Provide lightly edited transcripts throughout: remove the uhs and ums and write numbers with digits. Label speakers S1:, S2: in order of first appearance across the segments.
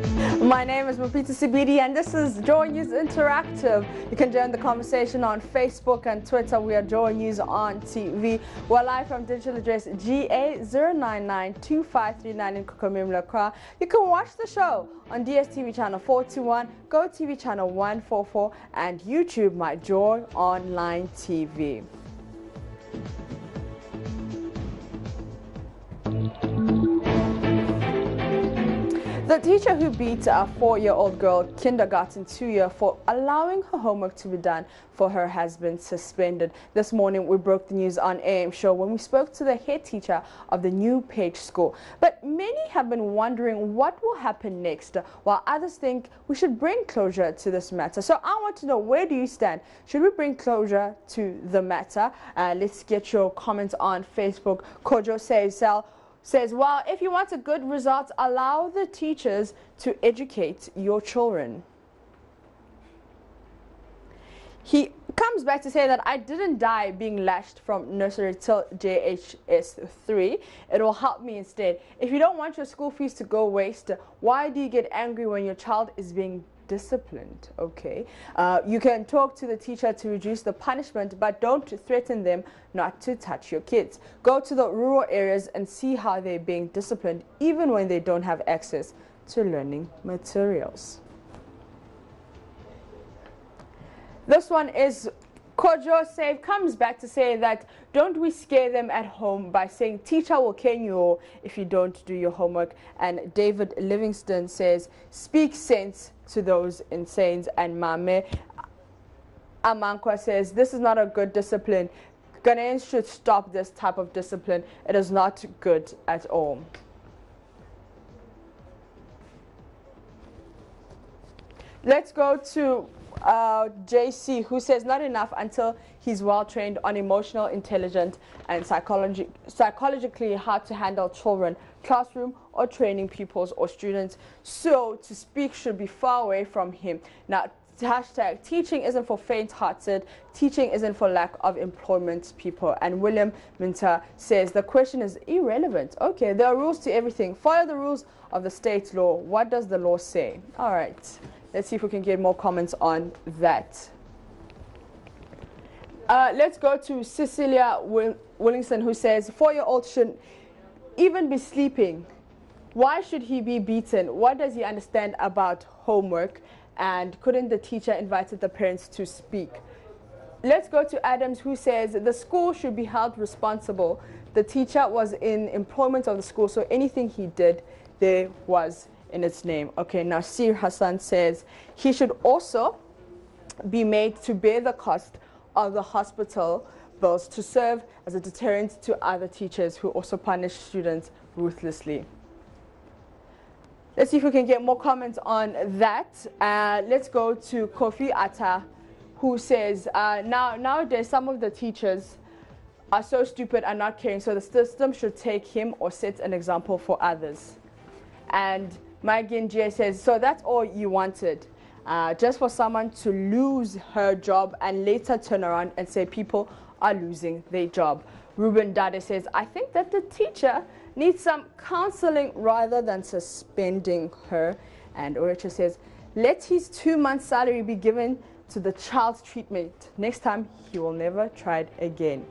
S1: My name is Mapita Sibidi and this is JoyNews Interactive. You can join the conversation on Facebook and Twitter. We are JoyNews on TV. We're live from digital address GA0992539 in Kukumim Lakra. You can watch the show on DSTV channel 421, GoTV channel 144 and YouTube My Joy Online TV. The teacher who beat a 4-year-old girl kindergarten 2-year for allowing her homework to be done for her has been suspended. This morning we broke the news on AM Show when we spoke to the head teacher of the New Page School. But many have been wondering what will happen next, while others think we should bring closure to this matter. So I want to know, where do you stand? Should we bring closure to the matter? Let's get your comments on Facebook. Kojo says, well, if you want a good result, allow the teachers to educate your children. He comes back to say that I didn't die being lashed from nursery till JHS 3. It will help me instead. If you don't want your school fees to go waste, why do you get angry when your child is being disciplined? Okay, you can talk to the teacher to reduce the punishment, but don't threaten them not to touch your kids. Go to the rural areas and see how they're being disciplined even when they don't have access to learning materials. This one is Kojo Save comes back to say that don't we scare them at home by saying teacher will cane you if you don't do your homework. And David Livingston says speak sense to those insane. And Mame Amankwa says this is not a good discipline. Ghanaians should stop this type of discipline. It is not good at all. Let's go to JC, who says not enough until he's well trained on emotional intelligence and psychologically how to handle children, classroom or training pupils or students. So to speak should be far away from him. Now, hashtag teaching isn't for faint-hearted, teaching isn't for lack of employment people. And William Minter says the question is irrelevant. Okay, there are rules to everything. Follow the rules of the state law. What does the law say? All right, let's see if we can get more comments on that. Let's go to Cecilia Williamson, who says 4-year-old shouldn't even be sleeping. Why should he be beaten? What does he understand about homework? And couldn't the teacher invited the parents to speak? Let's go to Adams, who says the school should be held responsible. The teacher was in employment of the school, so anything he did, there was in its name. Okay, now Sir Hassan says he should also be made to bear the cost of the hospital bills to serve as a deterrent to other teachers who also punish students ruthlessly. Let's see if we can get more comments on that. Let's go to Kofi Atta, who says nowadays some of the teachers are so stupid and not caring, so the system should take him or set an example for others. And Magin J says, so that's all you wanted, just for someone to lose her job and later turn around and say people are losing their job. Ruben Dade says, I think that the teacher needs some counseling rather than suspending her. And Orecha says, let his 2 months salary be given to the child's treatment. Next time he will never try it again.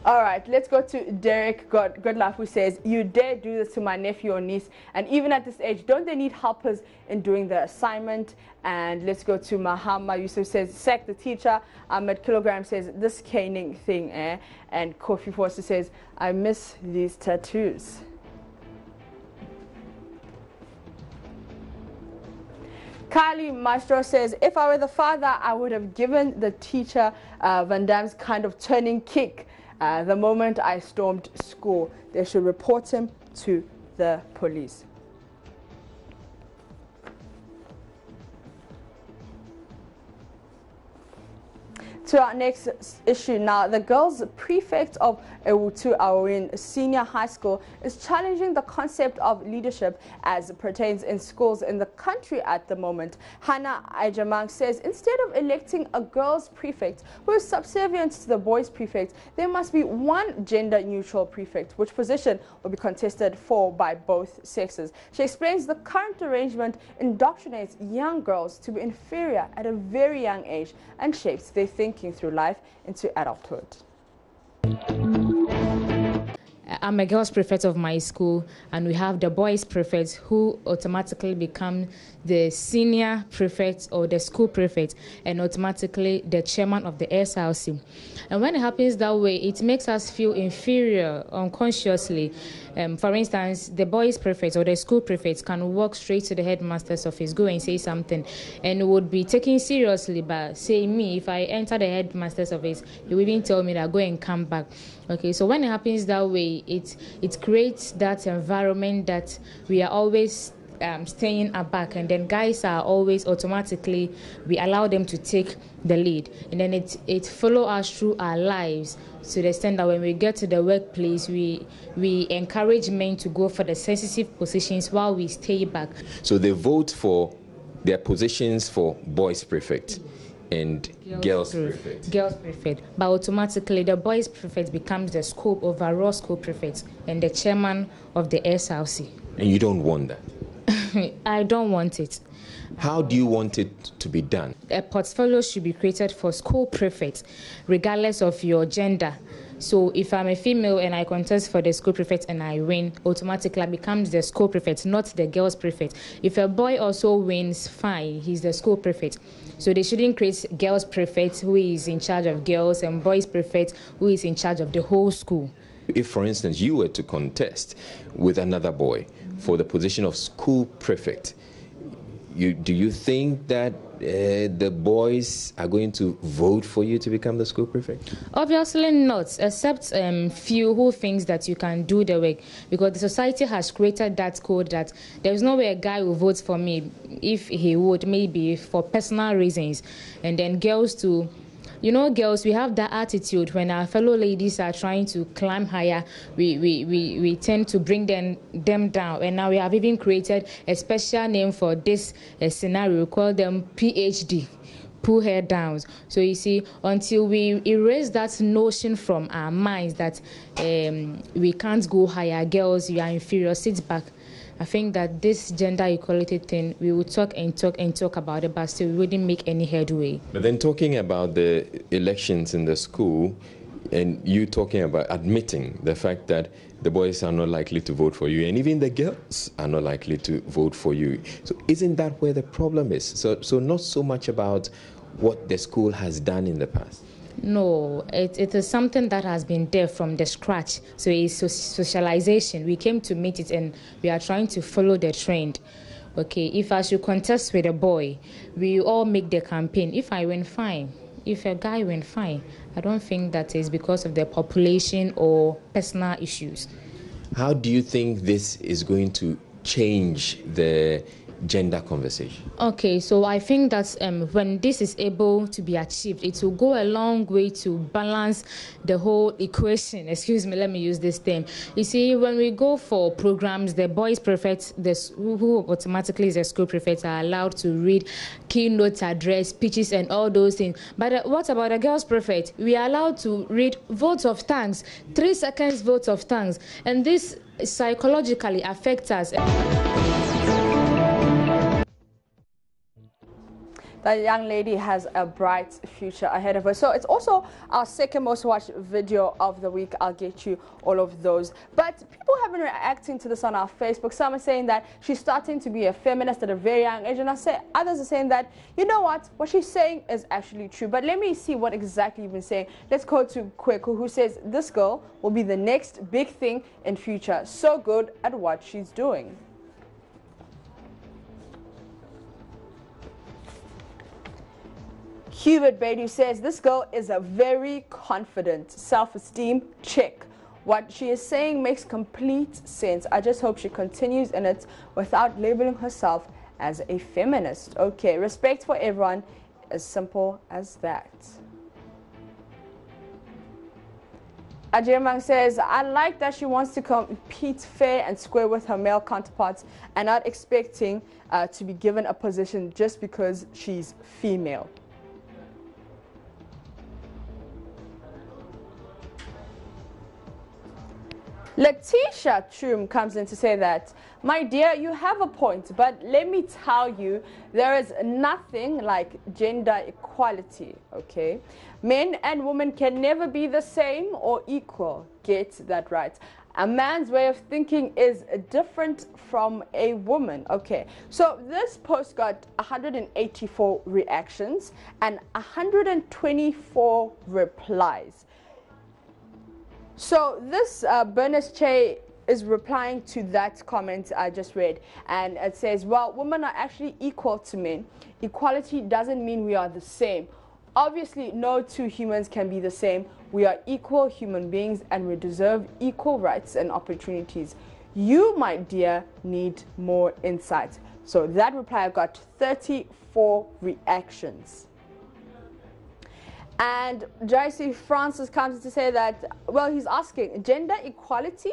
S1: All right, let's go to Derek Goodlife, who says, you dare do this to my nephew or niece, and even at this age, don't they need helpers in doing the assignment? And let's go to Mahama Yusuf, says, sack the teacher. Ahmed Kilogram says, this caning thing, eh? And Kofi Forster says, I miss these tattoos. Kylie Maestro says, if I were the father, I would have given the teacher Van Damme's kind of turning kick. The moment I stormed school, they should report him to the police. To our next issue now, the girls prefect of Ewutu Awin Senior High School is challenging the concept of leadership as it pertains in schools in the country at the moment. Hannah Ajamang says instead of electing a girls prefect who is subservient to the boys prefect, there must be one gender-neutral prefect, which position will be contested for by both sexes. She explains the current arrangement indoctrinates young girls to be inferior at a very young age and shapes their thinking through life into adulthood.
S2: I'm a girls prefect of my school, and we have the boys prefect who automatically become the senior prefect or the school prefect, and automatically the chairman of the SLC. And when it happens that way, it makes us feel inferior unconsciously. For instance, the boys prefect or the school prefect can walk straight to the headmaster's office, go and say something, and it would be taken seriously. But say me, if I enter the headmaster's office, he will even tell me that go and come back. Okay, so when it happens that way, it creates that environment that we are always staying aback, and then guys are always automatically, we allow them to take the lead, and then it follow us through our lives to the extent that when we get to the workplace, we encourage men to go for the sensitive positions while we stay back.
S3: So they vote for their positions for boys prefect and girls prefect.
S2: Girls prefect. But automatically the boys prefect becomes the overall school prefect and the chairman of the SLC.
S3: And you don't want that?
S2: I don't want it.
S3: How do you want it to be done?
S2: A portfolio should be created for school prefects, regardless of your gender. So if I'm a female and I contest for the school prefect and I win, automatically I becomes the school prefect, not the girls prefect. If a boy also wins, fine, he's the school prefect. So they shouldn't create girls prefect who is in charge of girls and boys prefect who is in charge of the whole school.
S3: If, for instance, you were to contest with another boy for the position of school prefect, do you think that the boys are going to vote for you to become the school prefect?
S2: Obviously not, except few who thinks that you can do the work, because the society has created that code that there is no way a guy will vote for me. If he would, maybe for personal reasons. And then girls too. You know, girls, we have that attitude when our fellow ladies are trying to climb higher, we tend to bring them down. And now we have even created a special name for this scenario. We call them PhD, pull her down. So you see, until we erase that notion from our minds that we can't go higher, girls, you are inferior, sit back. I think that this gender equality thing, we will talk and talk and talk about it, but still we wouldn't make any headway.
S3: But then talking about the elections in the school, and you talking about admitting the fact that the boys are not likely to vote for you, and even the girls are not likely to vote for you. So isn't that where the problem is? So not so much about what the school has done in the past.
S2: No, it is something that has been there from the scratch. So it's socialization. We came to meet it and we are trying to follow the trend. Okay, if I should contest with a boy, we all make the campaign. If I win, fine. If a guy win, fine. I don't think that is because of the population or personal issues.
S3: How do you think this is going to change the gender conversation?
S2: Okay, so I think that when this is able to be achieved, it will go a long way to balance the whole equation. Excuse me, let me use this term. You see, when we go for programs, the boys prefect, who automatically is a school prefect, are allowed to read keynote address, speeches, and all those things. But what about the girls prefect? We are allowed to read votes of thanks, 3 seconds votes of thanks, and this psychologically affects us.
S1: That young lady has a bright future ahead of her. So it's also our second most watched video of the week. I'll get you all of those. But people have been reacting to this on our Facebook. Some are saying that she's starting to be a feminist at a very young age. And others are saying that, you know what she's saying is actually true. But let me see what exactly you've been saying. Let's go to Kweku, who says this girl will be the next big thing in future. So good at what she's doing. Hubert Bedu says this girl is a very confident, self-esteem chick. What she is saying makes complete sense. I just hope she continues in it without labeling herself as a feminist. Okay, respect for everyone, as simple as that. Ajemang says, I like that she wants to compete fair and square with her male counterparts and not expecting to be given a position just because she's female. Letitia Chum comes in to say that, my dear, you have a point, but let me tell you, there is nothing like gender equality, okay? Men and women can never be the same or equal. Get that right. A man's way of thinking is different from a woman. Okay, so this post got 184 reactions and 124 replies. So this Bernice Che is replying to that comment I just read, and it says, well, women are actually equal to men. Equality doesn't mean we are the same. Obviously, no two humans can be the same. We are equal human beings and we deserve equal rights and opportunities. You, my dear, need more insight. So that reply got 34 reactions. And J.C. Francis comes to say that, well, he's asking, gender equality?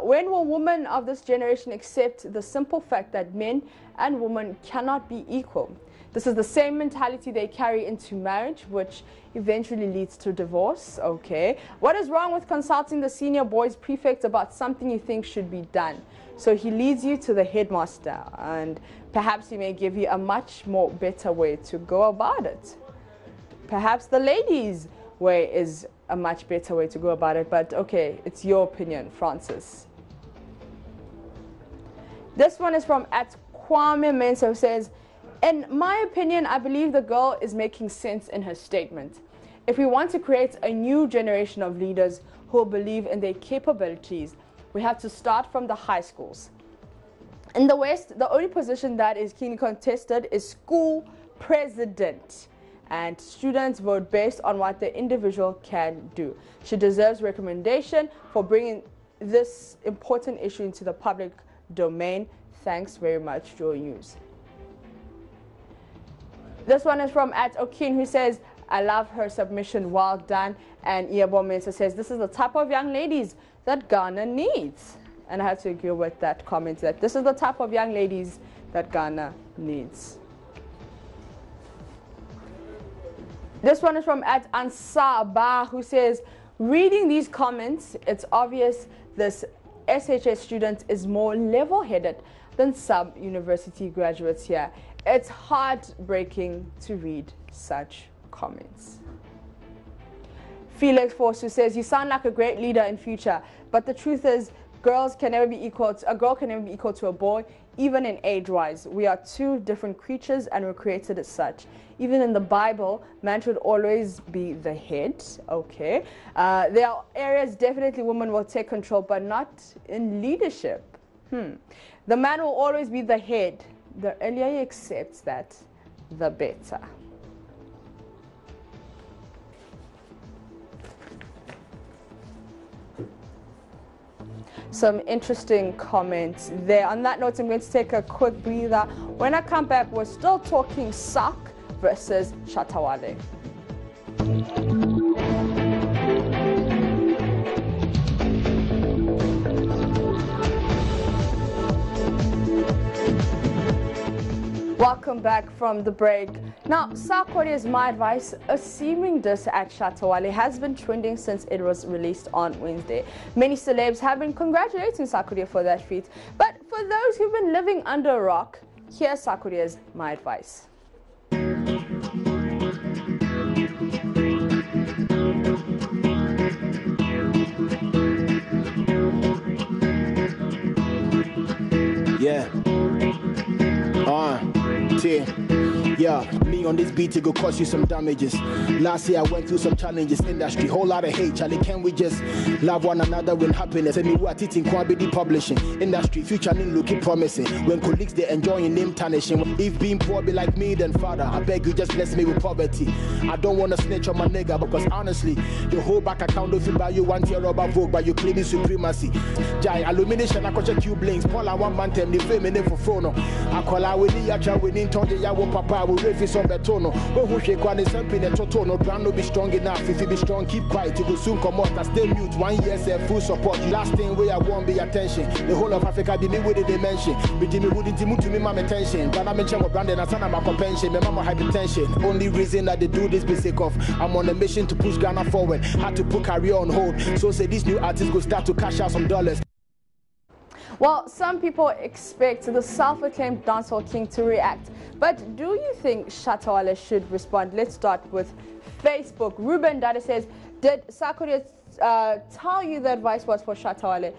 S1: When will women of this generation accept the simple fact that men and women cannot be equal? This is the same mentality they carry into marriage, which eventually leads to divorce. Okay. What is wrong with consulting the senior boys prefect about something you think should be done? So he leads you to the headmaster, and perhaps he may give you a much more better way to go about it. Perhaps the ladies' way is a much better way to go about it, but okay, it's your opinion, Francis. This one is from @Kwame Mensa, who says, in my opinion, I believe the girl is making sense in her statement. If we want to create a new generation of leaders who will believe in their capabilities, we have to start from the high schools. In the West, the only position that is keenly contested is school president. And students vote based on what the individual can do. She deserves recommendation for bringing this important issue into the public domain. Thanks very much, JoyNews. This one is from @Okin, who says, I love her submission, well done. And Iabo Mensa says, this is the type of young ladies that Ghana needs. And I have to agree with that comment, that this is the type of young ladies that Ghana needs. This one is from @Ansaba, who says, reading these comments, it's obvious this SHS student is more level-headed than some university graduates here. It's heartbreaking to read such comments. Felix Force, who says, you sound like a great leader in future, but the truth is, a girl can never be equal to a boy, even in age-wise. We are two different creatures and we're created as such. Even in the Bible, man should always be the head. Okay. There are areas definitely women will take control, but not in leadership. The man will always be the head. The earlier he accepts that, the better. Some interesting comments there. On that note, I'm going to take a quick breather. When I come back, we're still talking SARC versus Shatawale. Welcome back from the break. Now, Sarkodie's My Advice, a seeming diss at Shatawale, has been trending since it was released on Wednesday. Many celebs have been congratulating Sarkodie for that feat. But for those who've been living under a rock, here's Sarkodie's My Advice.
S4: Yeah, me on this beat, it go cause you some damages. Last year I went through some challenges. Industry, whole lot of hate. Charlie, can we just love one another with happiness? And me what it in Kwabidi publishing. Industry, future name looking promising. When colleagues they enjoying name tarnishing. If being poor be like me, then father, I beg you just bless me with poverty. I don't wanna snitch on my nigga because honestly, the whole back account don't feel by you 1 year about vote, but you claiming supremacy. Jai, illumination, I check you blinks. Paul, I want man, the fame in for phone. I call out with the yacha, we need to the yawo papa, we refuse on the tono. Who shake one is something that tono. Brand no be strong enough. If you be strong, keep quiet. You will soon come out. I stay mute. 1 year, say full support. Last thing where I won't be attention. The whole of Africa be me with the dimension. Be Jimmy wouldn't to me, my attention. But I mention what brand and I son of my compensation. My mama hypertension. Only reason that they do this be sick of. I'm on a mission to push Ghana forward. Had to put career on hold. So say these new artists go start to cash out some dollars.
S1: Well, some people expect the self-acclaimed dancehall king to react. But do you think Shatta Wale should respond? Let's start with Facebook. Ruben Dada says, did Sarkodie tell you the advice was for Shatta Wale?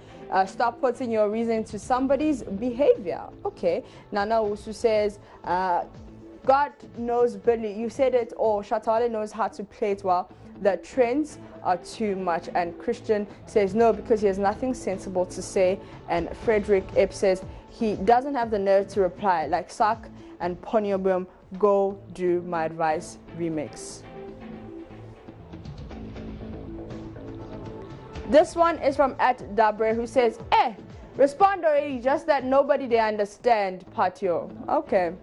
S1: Stop putting your reason to somebody's behavior. Okay. Nana Usu says, God knows Billy. You said it all. Shatta Wale knows how to play it well. The trends are too much. And Christian says no, because he has nothing sensible to say. And Frederick Epp says he doesn't have the nerve to reply. Like Sak and Ponyobum, go do my advice remix. This one is from @Dabre, who says, respond already, just that nobody they understand, Patio. Okay.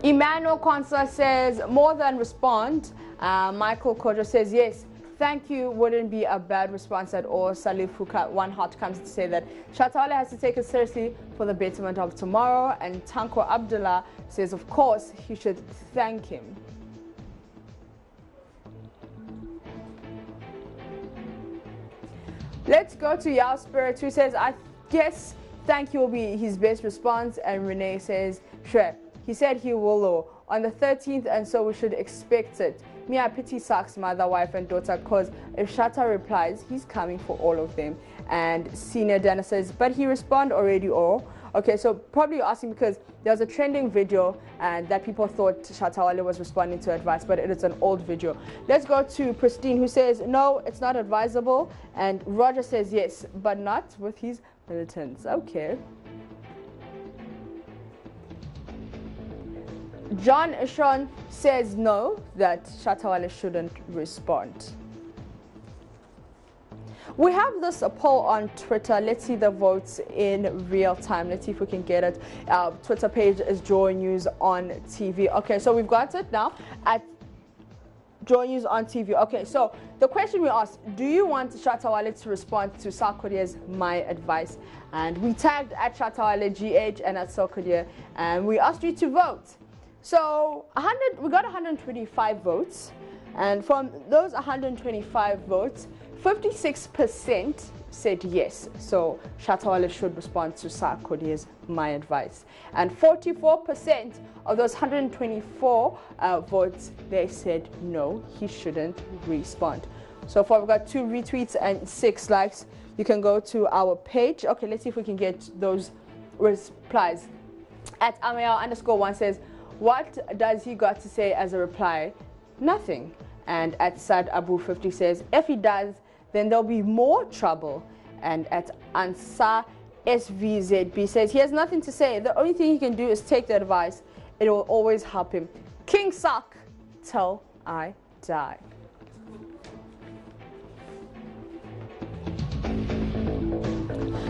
S1: Emmanuel Consa says, more than respond. Michael Kojo says, yes, thank you wouldn't be a bad response at all. Salif Fuka, one heart, comes to say that Shatta Wale has to take it seriously for the betterment of tomorrow. And Tanko Abdullah says, of course, he should thank him. Let's go to Yao Spirit, who says, I guess thank you will be his best response. And Renee says, sure. He said he will on the 13th, and so we should expect it. Me, I pity Sak's mother, wife, and daughter, because if Shatta replies, he's coming for all of them. And Senior Dana says, but he respond already, or? Okay, so probably you're asking because there was a trending video and that people thought Shatta Wale was responding to advice, but it is an old video. Let's go to Pristine, who says, no, it's not advisable. And Roger says, yes, but not with his militants. Okay. John Sean says no, that Shatta Wale shouldn't respond. We have this poll on Twitter. Let's see the votes in real time. Let's see if we can get it. Our Twitter page is JoyNews on TV. Okay, so we've got it now at JoyNews on TV. Okay, so the question we asked, do you want Shatta Wale to respond to Sarkodie's My Advice? And we tagged at Shatta Wale GH and at Sarkodie, and we asked you to vote. So we got 125 votes, and from those 125 votes, 56% said yes. So Shatta Wale should respond to Sarkodie's My Advice. And 44% of those 124 votes, they said no, he shouldn't respond. So far we've got 2 retweets and 6 likes. You can go to our page. Okay, let's see if we can get those replies. At Amayao_1 says, what does he got to say as a reply? Nothing. And at Sad Abu 50 says, if he does, then there'll be more trouble. And at Ansar SVZB says, he has nothing to say. The only thing he can do is take the advice. It will always help him. King Sak, till I die.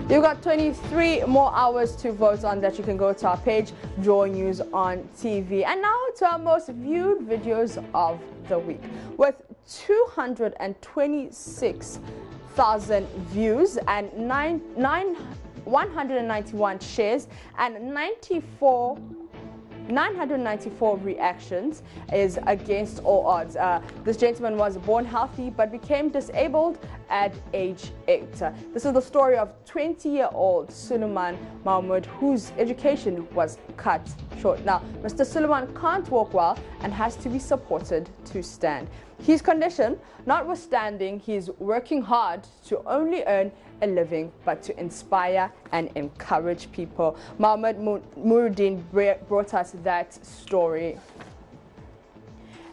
S1: You've got 23 more hours to vote on that. You can go to our page, JoyNews on TV. And now to our most viewed videos of the week. With 226,000 views and 191 shares and 994 reactions is against all odds. This gentleman was born healthy but became disabled at age 8. This is the story of 20-year-old Suleiman Mahmoud, whose education was cut short. Now, Mr. Suleiman can't walk well and has to be supported to stand. His condition notwithstanding, he's working hard to only earn a living, but to inspire and encourage people. Mohammed Muruddin brought us that story.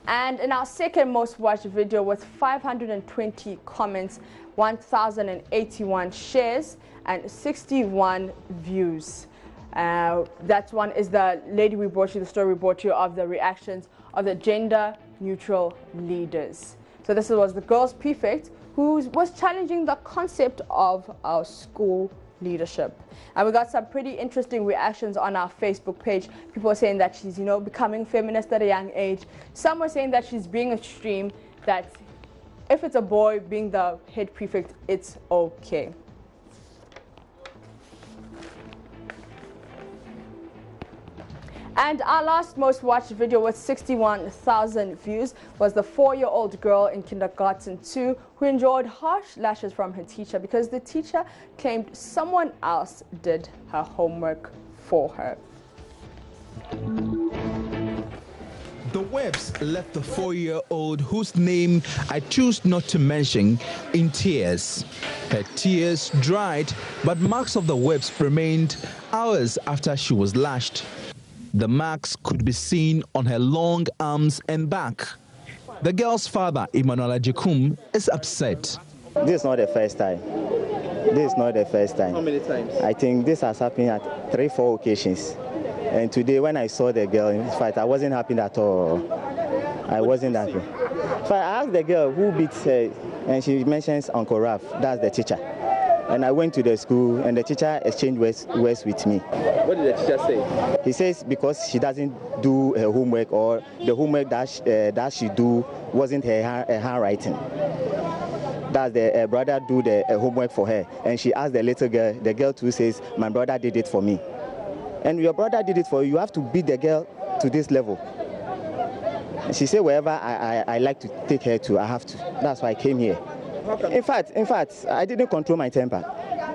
S1: And in our second most watched video with 520 comments, 1,081 shares and 61 views. That one is the lady we brought you, the story we brought you of the reactions of the gender neutral leaders. So this was the girls' prefect who was challenging the concept of our school leadership. And we got some pretty interesting reactions on our Facebook page. People are saying that she's, becoming feminist at a young age. Some were saying that she's being extreme, that if it's a boy being the head prefect, it's okay. And our last most watched video with 61,000 views was the 4-year-old girl in kindergarten 2 who endured harsh lashes from her teacher because the teacher claimed someone else did her homework for her.
S5: The Webbs left the 4-year-old, whose name I choose not to mention, in tears. Her tears dried, but marks of the Webbs remained hours after she was lashed. The marks could be seen on her long arms and back. The girl's father, Emmanuel Ajekum, is upset.
S6: This is not the first time. This is not the first time.
S7: How many times?
S6: I think this has happened at 3-4 occasions. And today when I saw the girl, in fact, I wasn't happy at all. I wasn't happy. So I asked the girl who beats her, and she mentions Uncle Ralph, that's the teacher. And I went to the school, and the teacher exchanged words with me.
S7: What did the teacher say?
S6: He says because she doesn't do her homework, or the homework that she do wasn't her handwriting. That the brother do the homework for her. And she asked the little girl, the girl too says, my brother did it for me. And your brother did it for you, you have to beat the girl to this level. And she said, wherever I like to take her to, I have to. That's why I came here. In fact, I didn't control my temper.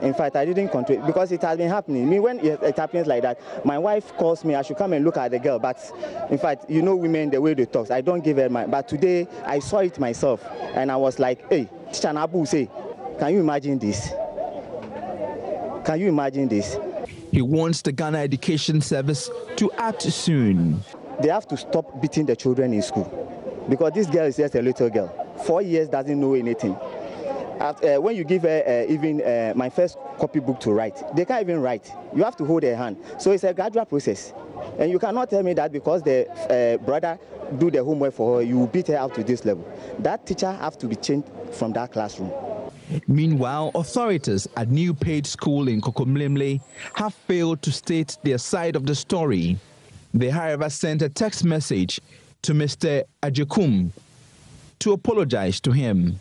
S6: In fact, I didn't control it because it has been happening. Me, when it happens like that, my wife calls me, I should come and look at the girl. But in fact, women, the way they talk, I don't give her my. But today, I saw it myself, and I was like, hey, Teacher Nabu, say, can you imagine this? Can you imagine this?
S5: He wants the Ghana Education Service to act soon.
S6: They have to stop beating the children in school because this girl is just a little girl. 4 years, doesn't know anything. When you give her even my first copybook to write, they can't even write. You have to hold her hand. So it's a gradual process. And you cannot tell me that because the brother do the homework for her, you beat her up to this level. That teacher have to be changed from that classroom.
S5: Meanwhile, authorities at New Page School in Kokomlemle have failed to state their side of the story. They, however, sent a text message to Mr. Ajekum to apologize to him.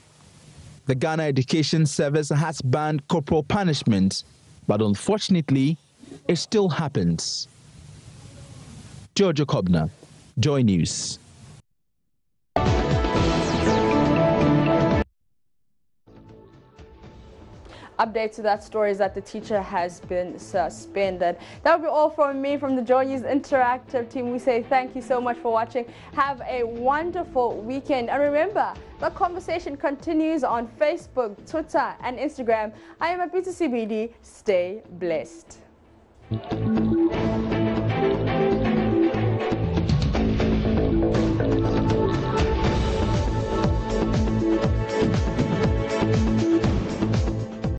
S5: The Ghana Education Service has banned corporal punishment, but unfortunately, it still happens. Georgia Kobner, Joy News.
S1: Update to that story is that the teacher has been suspended. That will be all from me, from the JoyNews Interactive team. We say thank you so much for watching. Have a wonderful weekend. And remember, the conversation continues on Facebook, Twitter, and Instagram. I am Apita CBD. Stay blessed.